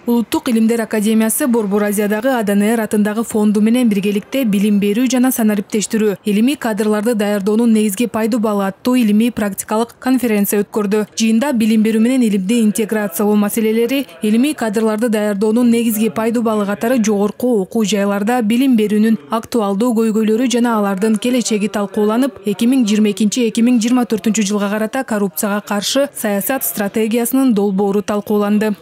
Улуттук илимдер академиясы Борбор Азиядагы АДНР атындагы фонду менен биргеликте билим берүү жана санариптештирүү, илимий кадрларды даярдоонун негизги пайду балы аттуу илимий практикалык конференция өткөрдү. Жыйында билим берүү менен илимди интеграциялоо маселелери, илимий кадрларды даярдоонун негизги пайду балы катары жогорку окуу жайларда билим берүүнүн актуалдуу көйгөйлөрү жана алардын келечеги талкууланып, 2022-2024 жылга карата коррупцияга каршы саясат стратегиясынын долбоору талкууланды.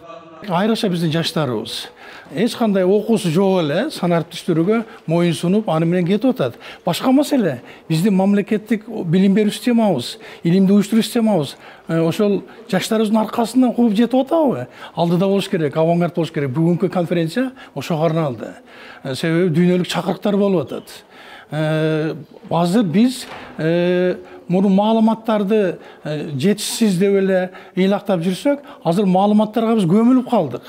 Айрыкча биздин жаштарыбыз эч кандай окуусу жок эле санариптештирүүгө моюн сунуп, аны менен кетип атат. Башка маселе биздин мамлекеттик билим берүү системабыз, илимди уюштуруу системабыз ошол жаштарыбыздын аркасынан кууп жетип атабы? Алдыда болуш керек, авангард болуш керек. Бүгүнкү конференция ошого арналды. Себеби дүйнөлүк чакырыктар болуп атат. Азыр биз муну маалыматтарды жетишсиз деп эле ыйлактап жүрсөк, азыр маалыматтарга биз көмүлүп калдык.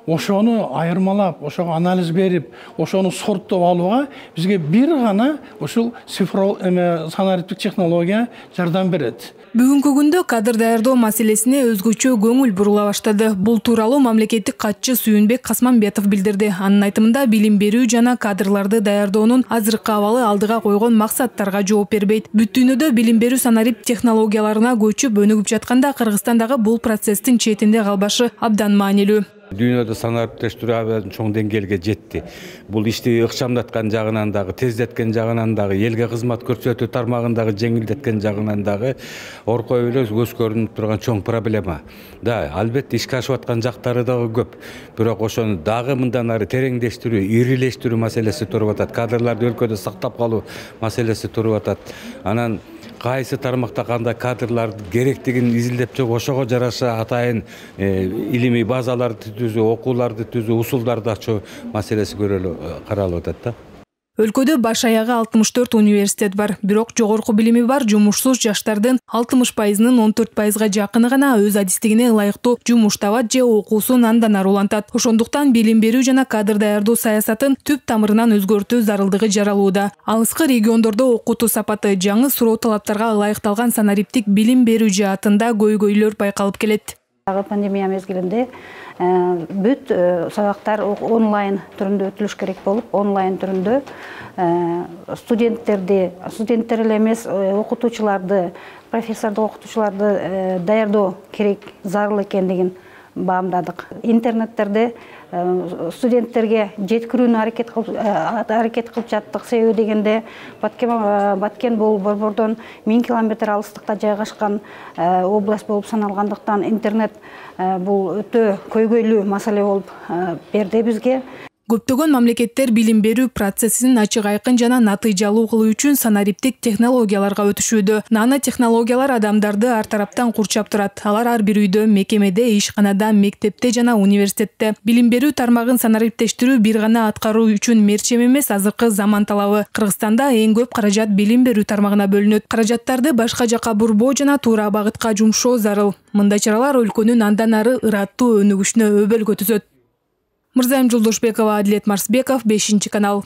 Ошону айырмалап, ошого анализ берип, ошону сорттоп алууга бизге бир гана ушул цифрлык санариптик технология жардам берет. Бүгүнкү күндө кадр даярдоо маселесине өзгөчө көңүл бурула баштады. Бул тууралуу мамлекеттик катчы Сүйүнбек Касманбетов билдирди. Анын айтымында билим берүү жана кадрларды даярдоонун азыркы абалы алдыга койгон максаттарга жооп бербейт. Бүт дүйнөдө билим берүү санарипт технологияларына көчүп өнүгүп жатканда Кыргызстандагы бул процесстин четинде калбашы абдан маанилүү. Дүйнөдө санариптештирүү абдан чоң деңгээлге жетти. Бул ишти ыкчамдаткан жагынан дагы, тездеткен жагынан дагы, элге кызмат көрсөтүү тармагындагы жеңилдеткен жагынан дагы оркой эле көз көрүнүп турган чоң проблема. Да, албетте ишке ашып аткан жактары дагы көп. Бирок ошону дагы мындан ары тереңдештирүү, ирилештирүү маселеси туруп атат. Кадрларды өлкөдө сактап калуу маселеси туруп атат. Анан кайсы тармакта кандай кадрлар керектигин изилдеп чыгып, ошого жараша атайын илимий базаларды түзүү, окууларды түзүү, усулдарды ачуу маселеси каралып атат да. Өлкөдө баш аягы 64 университет бар. Бирок жогорку билими бар жумушсуз жаштардын 60%-нын 14%га жакыны гана өз адистигине ылайыктуу жумуш табат же окуусун андан ары улантат. Ошондуктан билим берүү жана кадр даярдоо саясатын түп тамырынан өзгөртүү зарылдыгы жаралууда. Алыскы региондордо окутуу сапаты, жаңы суроо талаптарга ылайыкталган санариптик билим берүү жаатында көйгөйлөр байкалып келет. Пандемия мезгилинде бүт сабактар онлайн түрүндө өтүлүш керек болуп, онлайн түрүндө студенттер эле эмес, окутуучуларды, профессордук окутуучуларды даярдоо керек, зарыл экендигин баамдадык. Интернеттерде студенттерге жеткирүүнү аракет кылып жаттык. Себеби дегенде Баткен бул Борбордон 1000 километр алыстыкта жайгашкан область болуп саналгандыктан интернет бул өтө көйгөйлүү маселе болуп берди бизге. Көптөгөн мамлекеттер билим берүү процессин ачык айкын жана натыйжалуу кылуу үчүн санариптик технологияларга өтүшүүдө. Нано технологиялар адамдарды ар тараптан курчап турат. Алар ар бир үйдө, мекемеде, ишканада, мектепте жана университетте. Билим берүү тармагын санариптештирүү бир гана аткаруу үчүн мерчем эмес, азыркы заман талабы. Кыргызстанда эң көп каражат билим берүү тармагына бөлүнөт. Каражаттарды башка жака бурбоо жана туура багытка жумшоо зарыл. Мындай чаралар өлкөнүн андан ары ыраттуу өнүгүшүнө өбөлгө түзөт. Мырзайым Жолдошбекова, Адилет Марсбеков, 5 канал.